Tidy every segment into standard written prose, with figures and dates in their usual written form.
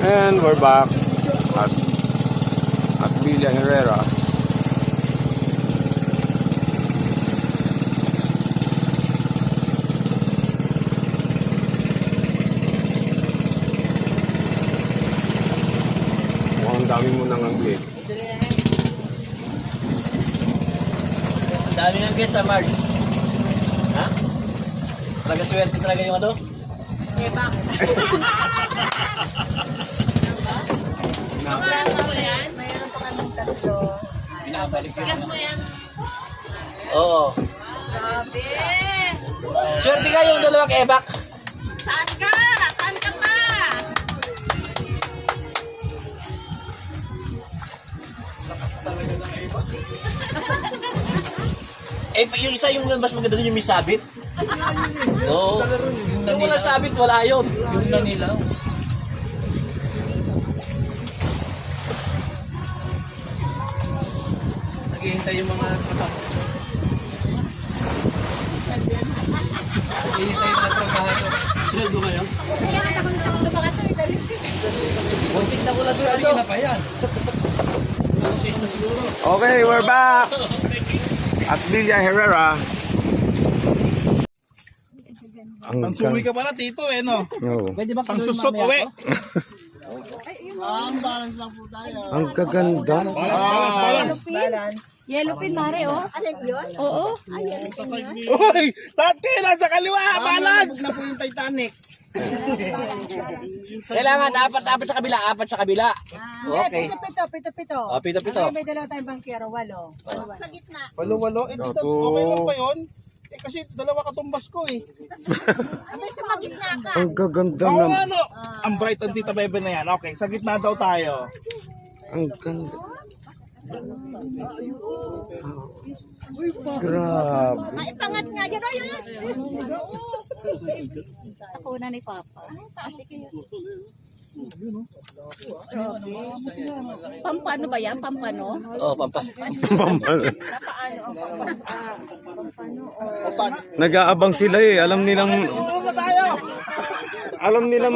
And we're back at Villa Herrera. Mukhang dami mo nang anglis. Dami ng guest sa Mars. Ha? Talaga swerte talaga yung ano? Ebak. Mayroon pa kaming tatlo. Bigas mo yan. Oo. Grabe. Swerte ka yung dalawang ebak. Saan ka? Saan ka pa? Eh, yung isa yung mas maganda din yung may sabit. Oo. Yung wala sabit, wala yun. Yung nanilaw. Naghihintay yung mga trabaho. Naghihintay yung mga trabaho. Sweldo kayo? Kaya anak ko nito lumakat to. Muntik na wala sweldo. Sweldo na pa yan. Alas 6 na siguro. Okay, we're back at Villa Herrera. Ang Suwi ka pala tito eh no. Oh. Pwede ba Pang susot uwi. Ang gaganda. Yellow pin, Mare, oh. Ano yun? Oo. Uy! Lahat kayo nasa kaliwa! Balance! Na po yung Titanic. Kailangan apat sa kabila, apat sa kabila. Okay. Pito. Oh, pito. May dalawa tayong bangkero, walo. Sa gitna. Walo-walo. Eh dito, okay lang pa yun? Eh kasi dalawa katumbas ko eh. Abay, sa magitna ka. Ang gaganda Ako ng... nga no. Ang bright ang Tita Bebe na yan. Okay, sa gitna daw tayo. Ang ganda. Grabe. Maipangat nga dyan. Ay. Ako na ni Papa. Pampano ba yan? Pampano? Oh, pampa. Nag-aabang sila eh. Alam nilang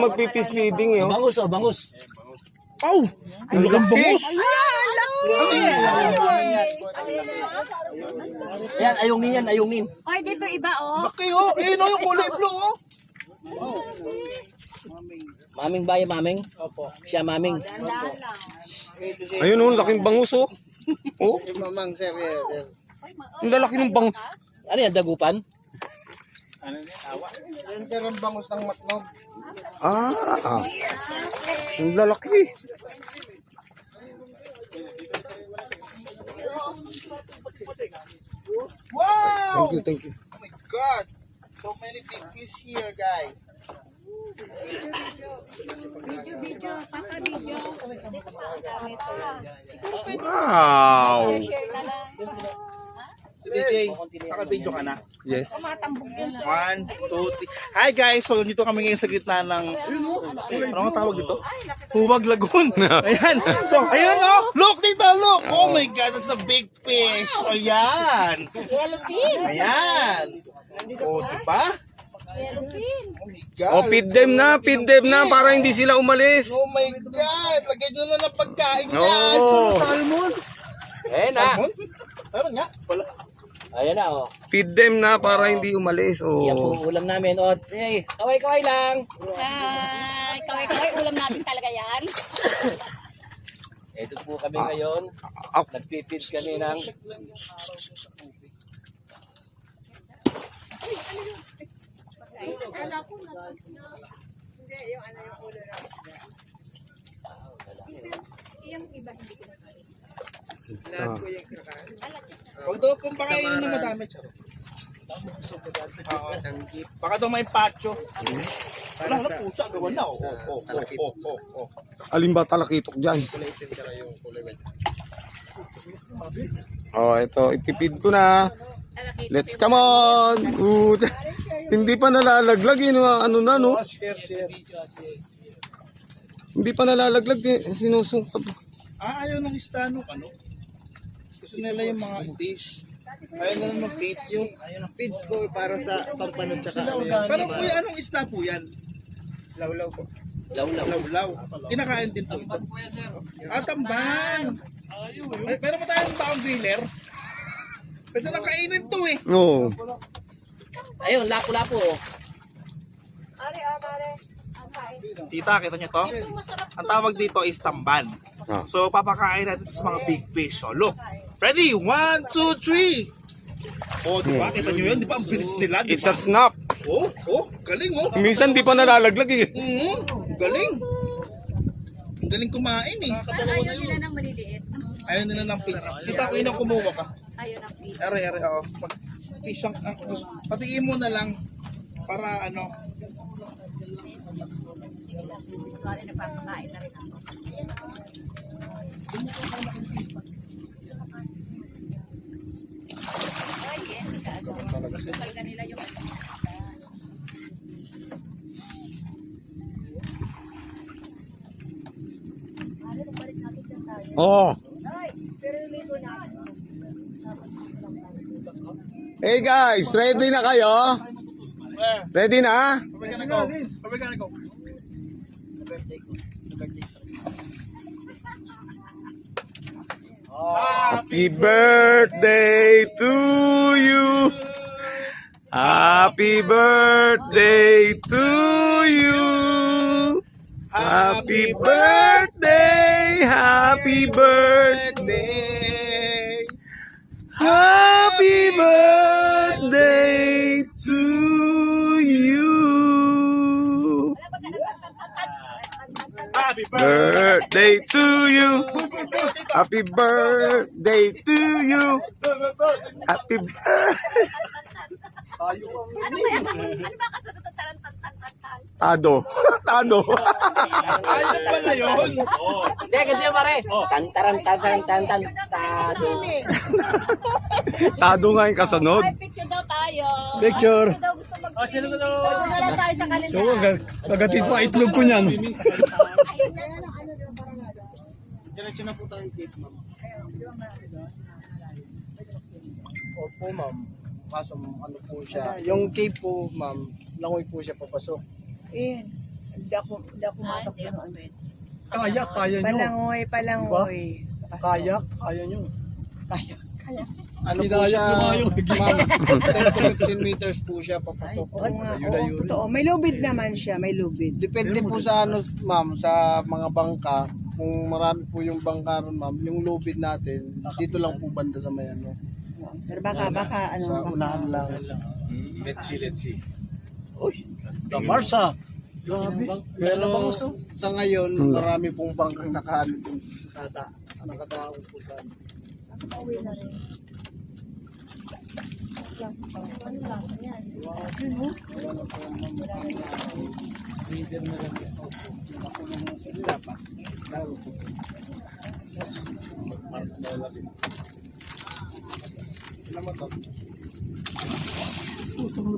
magpipis feeding eh. Oh. Bangus, oh, bangus. Oh! Ang laking bangus! Ayan, ayong nin. Ay, dito iba, oh. Laki oh! Eh no, yung kulay blue oh! Maming ba yung maming? Opo. Siya maming. Ayun oh, laking bangus oh. Oh, Mamang sir, ang lalaki ng bangus. Ano yan, dagupan? yan sir ang bangus ng matnog. Ah, ang lalaki. Wow! Thank you. Oh my God! So many big fish here guys. Video. Papa, video. Dito pa ang gamit. Wow. Share na lang. DJ, naka-video ka na? Yes. 1, 2, 3. Hi guys! So dito kami ngayon sa gitna ng... Ano nga tawag dito? Huwag Lagoon. Ayan. So, ayun oh! Look dito! Look! Oh my God! That's a big fish! Ayan! Yellow pin. Ayan! Oh, diba? Yellow pin. Oh my God! Oh, feed them na para hindi sila umalis. Oh my God! Lagay nyo na ng pagkain Oo. yan! Salmon! Ayan na. Salmon? Meron nga. Wala. Ayan na, oh. Feed them na para hindi umalis. Yan Oh. po ulam namin. O, hey, kaway-kaway lang. Ay, kaway-kaway. Ulam natin talaga yan. Ito po kami ngayon. Nagpipid kami ng... Ah. Huwag daw kung pakainin na madami. Charot. Baka daw may pacho. Wala, pucha, gawan na. Alin ba talakitok dyan? Oh, ito, ipipid ko na. Let's come on! Hindi pa nalalaglag yun, ano na, no? Hindi pa nalalaglag, sinusungkap. Ayaw ng istano, ano? Gusto nila yung mga fish. Ayaw nila ng feeds. Yung Feeds po para sa pampanod tsaka ano yun. pero kuya, anong isda po yan? Lawlaw po. Lawlaw. Lawlaw. Kinakain din po ito. Tamban! Ay, meron pa tayo ng baong griller. Pwede na kainin to eh. Oo. Ayun, lapo-lapo. Tita, kita niyo to? Ang tawag dito is tamban. Ah. So, papakain natin sa mga big fish. So, look. Ready? 1, 2, 3. Oh, diba? Kita niyo yun? Di ba ang bilis nila? Diba? It's a snap. Oh, galing oh. Minsan di pa nalalaglag eh. Galing. Ang galing kumain eh. Ayaw nila ng maliliit. Ayaw nila ng fish. Kita ko yun ang kumuha ka. Ayaw ng fish. Are, oo. Pag fish ang, patiin mo na lang para ano. Sorry na papakain na rin ako. Ay, yes. Kapal ka nila yung Oh. Hey guys, ready na kayo? Ready na? Happy birthday to you. Happy birthday to you. Happy birthday, happy birthday. Happy birthday to you. Happy Birthday to you. Happy birthday to you. Happy birthday. Ano ba yan? Ano ba kasunod ng tarantan-tan-tan? Tado. Tado. Ayun pala yun. Hindi, ganti yan pare. Tantaran-tantaran-tantan. Tado. Tado nga yung kasunod. Ay, picture daw tayo. Picture. Ano daw gusto mag-swimming dito? Doon na lang tayo sa kalenda. Kagatid pa itlog ko niyan. Ayun na lang, ano daw, parang ano. Diretso na po tayo dito, ma'am. Opo, ma'am. Kaso, ano po siya. Yung cave po, ma'am, langoy po siya papasok. Hindi ako masok Hindi doon. ako pwede. Palangoy. Kayak, kaya nyo. Ano po siya, ma'am, 10 to 15 meters po siya papasok. Oo nga, oo, totoo. May lubid naman siya, may lubid. Depende po sa ano, ma'am, sa mga bangka. Kung marami po yung bangka ron, ma'am, yung lubid natin, dito lang po banda sa may ano. Pero baka, Sa ano, unahan lang. Let's see. Marsa. Grabe. Pero sa ngayon, marami pong bangkang nakaano po. Nakatao po sa ano.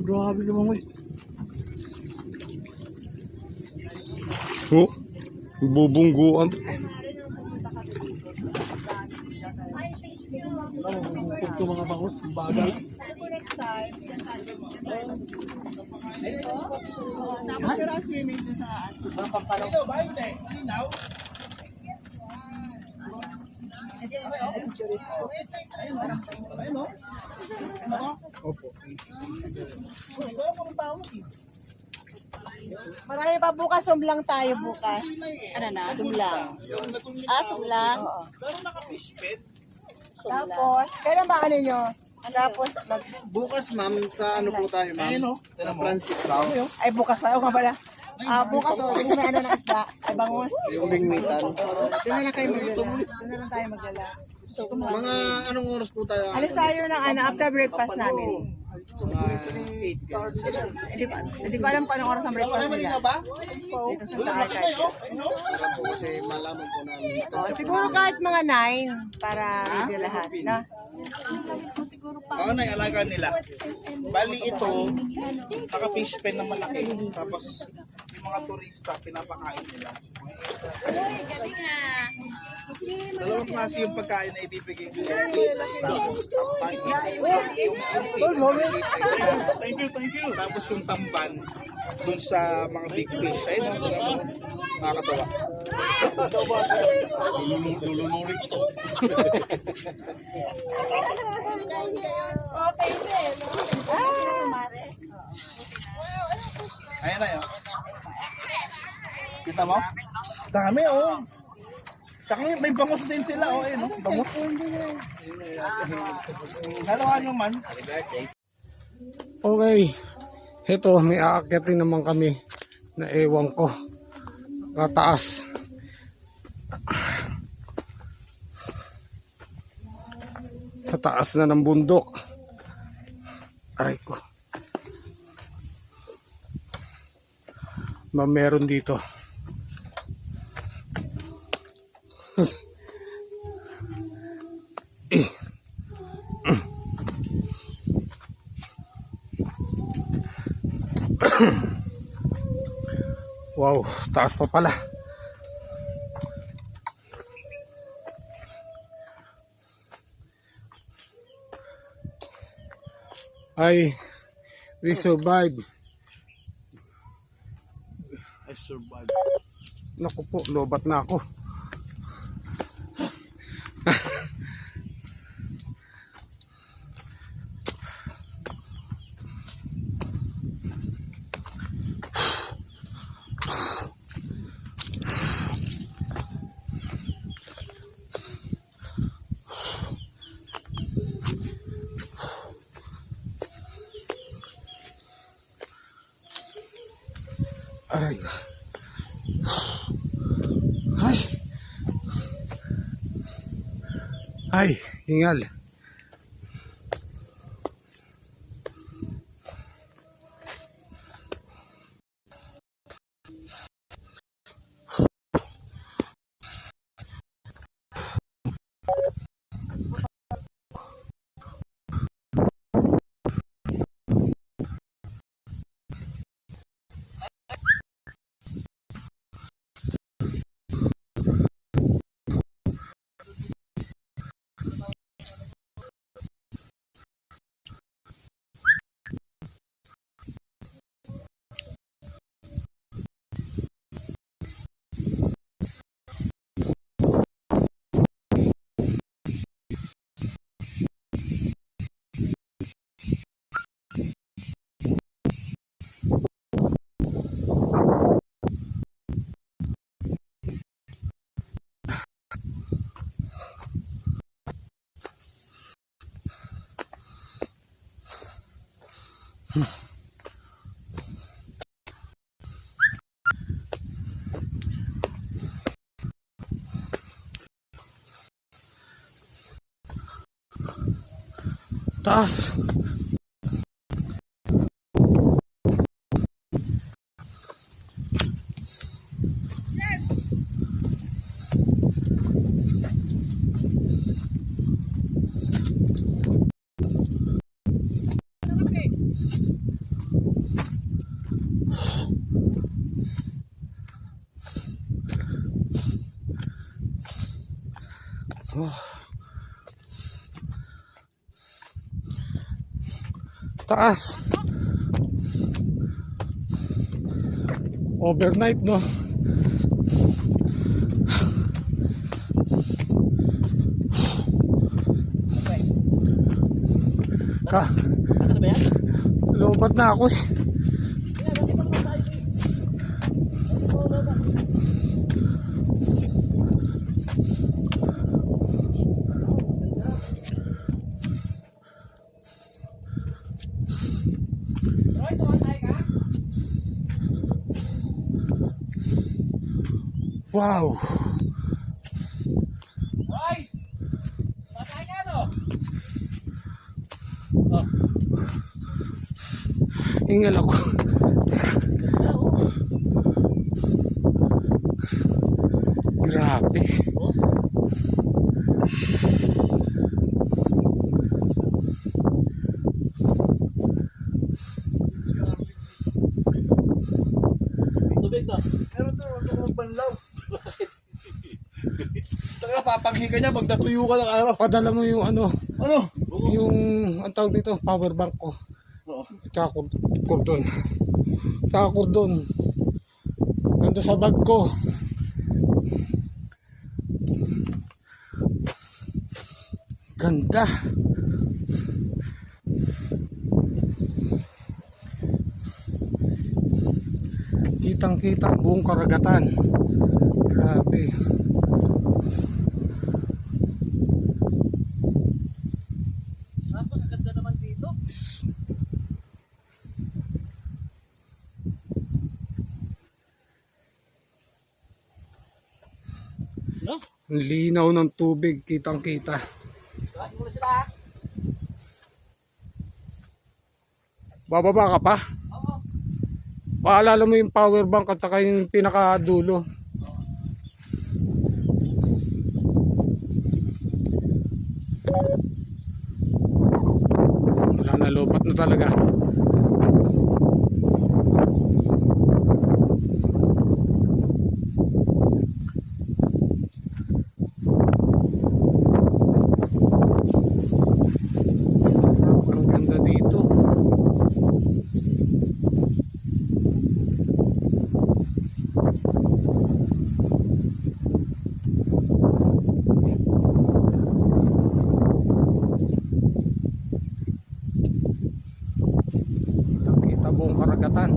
Grabe naman eh. Oh, bubungguan. Ito mga bangus, bagay. marami pa bukas, sumlang tayo bukas. Ano na? Sumlang. Sumlang. Tapos, kailan ba ano nyo? Tapos, Bukas, ma'am, sa ano po tayo, ma'am? Sa Francis Rao. ay bukas pa, nga pala. Bukas, kasi may ano ng isda, ay bangus. Yung bingmitan. Doon na lang tayo maglala. Mga anong oras po tayo? Alis tayo ng after breakfast namin. Hindi ko alam kung anong oras ang breakfast nila. ba? Dito sa archive. Kasi malaman po namin. Siguro kahit mga 9 para ready lahat. Na? Oo, nag-alaga nila. Bali ito, naka-fish pen na malaki. Tapos yung mga turista, pinapakain nila. Dalawang klase yung pagkain na ibibigay ko. Thank you. Tapos yung tamban dun sa mga big fish. Ayun, nakakatawa. Lulunurin ko to. Ayan na yun. Kita mo? Dami oh. Tsaka may bangus din sila oh. Ayun oh. Bangus. Halawan nyo man. Okay. Ito, may aakyatin naman kami na ewan ko. Kataas. Sa taas na ng bundok. Aray ko. Meron dito. Wow, taas pa pala. Ay, we survived. I survived. Naku po, lobat na ako. Aray. Ay. Ay, hingal. Taas. Taas. Overnight, no? Ano ba yan? Lobat na ako eh. Wow. Hingal ako. Grabe. Tubig na. Pero to, huwag ka magbanlaw. Taka, papanghi ka niya pag natuyo ka ng araw. Padala mo yung ano, Ano? yung ang tawag dito, power bank ko. Oo. Tsaka kordon. Tsaka kordon. Nandun sa bag ko. Ganda. Kitang-kita ang buong karagatan. Grabe. Napakaganda naman dito. No? Ang linaw ng tubig, kitang-kita. Bakit mo na sila? Bababa ka pa? Paalala mo yung power bank at saka yung pinakadulo. Wala na, lobat na talaga. Sarap, ang ganda dito. Kita buong karagatan.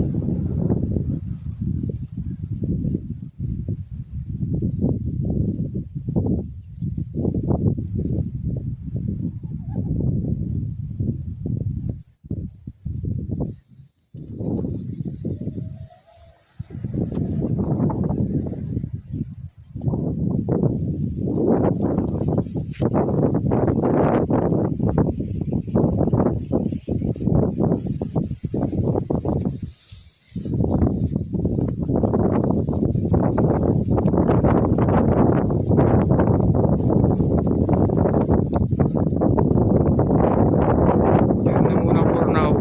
Yan na muna for now.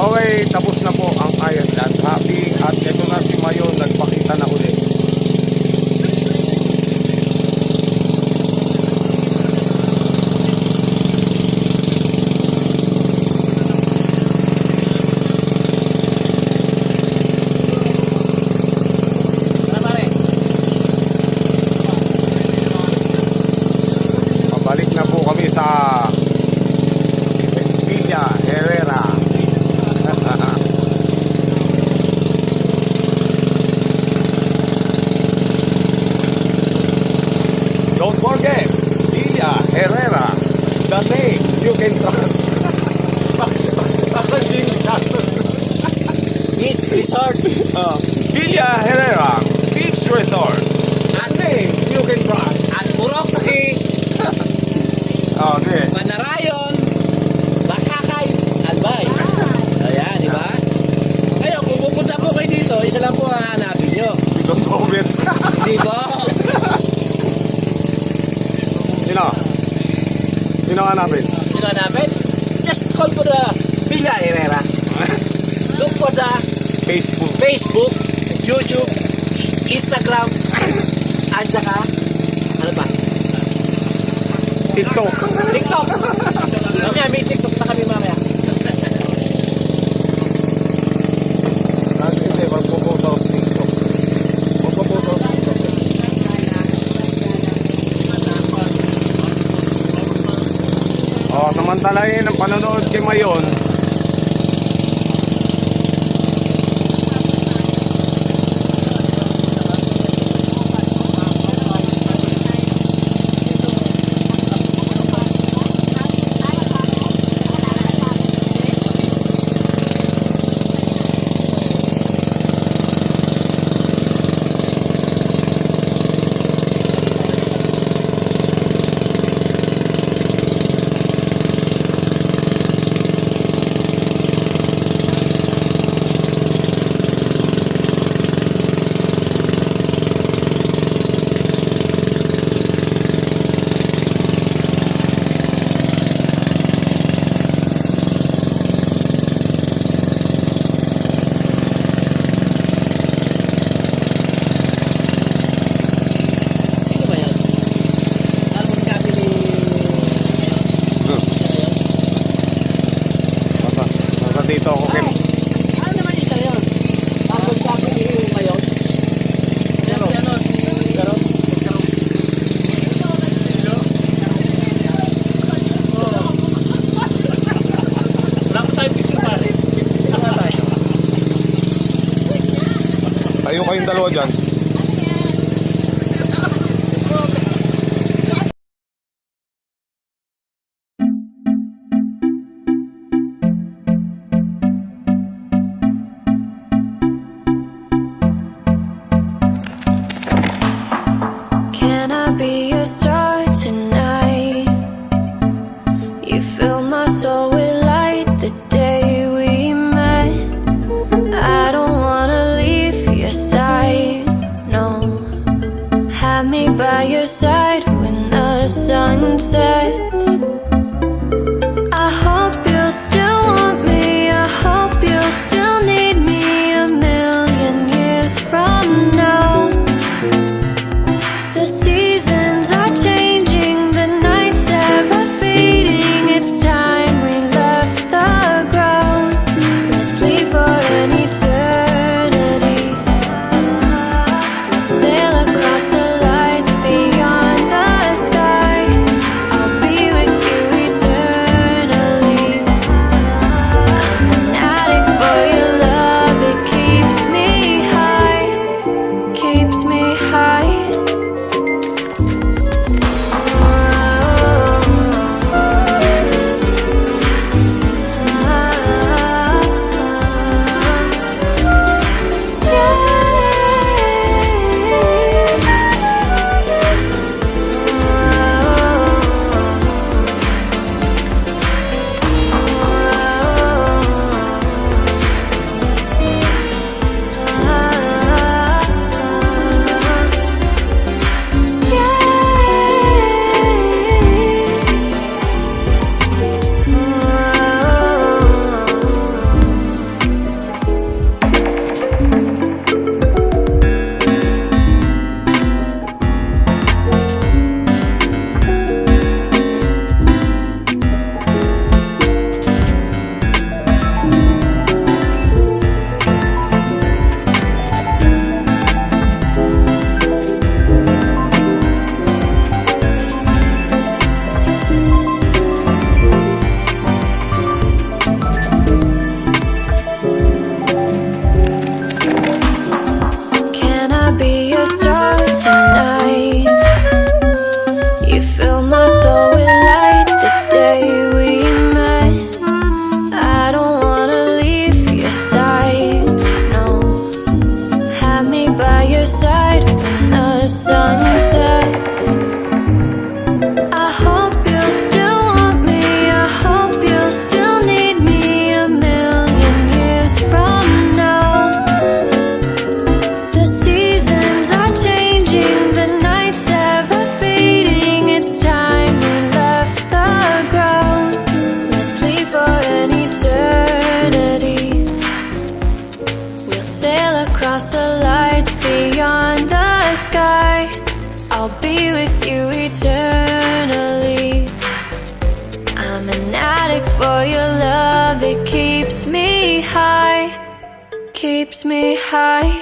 Okay, tapos na po ang Ironland Happy at ito na si Mayon nagpakita na ulit. Pabalik na po kami sa Villa Herrera. Don't forget, Villa Herrera, the name you can trust. Beach Resort. Villa Herrera Beach Resort, the name you can trust. At Boracay, Okay. Manarayon, Basakay, Albay. Ayan, di ba? Ngayon, kung pupunta po kayo dito, isa lang po ang hanapin nyo. Si Don Gomez. Di ba? Sino hanapin? Sino hanapin? Just call for the Villa Herrera. Look for the Facebook, YouTube, Instagram, at saka, ano ba? TikTok. TikTok. Mamaya, may TikTok na kami mamaya. Samantalahin ang panonood kay Mayon. Sino ba yan? Carbon copy ni... Nasa dito ako kay... Ano naman isa yun? Carbon copy ni Mayon? Ano? Si Saro? Tayo kayong dalawa dyan. Can I be your star tonight? You fill my soul with light the day we met. I don't wanna leave your side, no. Have me by your side when the sun sets. I hope you'll still want me. I hope you'll still need me a million years from now. The seasons are changing, the nights ever fading. It's time we left the ground. Let's leave for an eternity. Sail across the lights beyond the sky. I'll be with you eternally. I'm an addict for your love, it keeps me high, keeps me high. Can I be your star tonight? You fill my soul with light the day we met. I don't wanna leave your side, no. Have me by your side when the sun sets. I hope you'll still want me. I hope you'll still need me a million years from now. The seasons are changing, the nights ever fading. It's time we left the ground. Let's leave for an eternity. We'll sail across the lights beyond the sky. I'll be with you eternally. I'm an addict for your love, it keeps me high, keeps me high.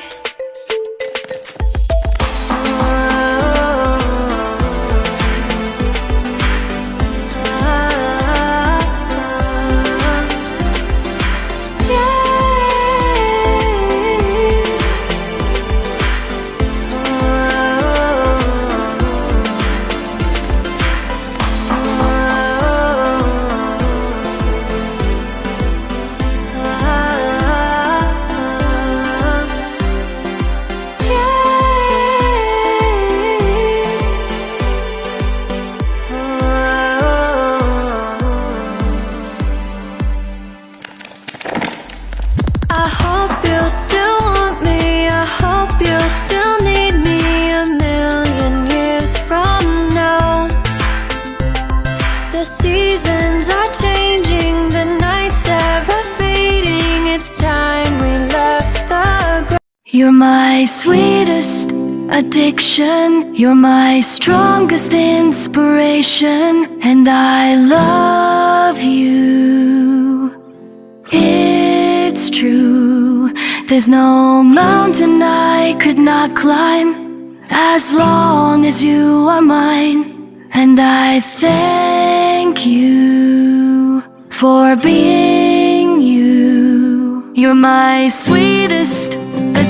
You're my sweetest addiction. You're my strongest inspiration. And I love you. It's true. There's no mountain I could not climb as long as you are mine. And I thank you for being you. You're my sweetest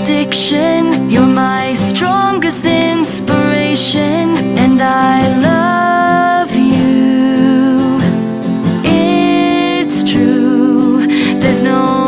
addiction. You're my strongest inspiration. And I love you. It's true. There's no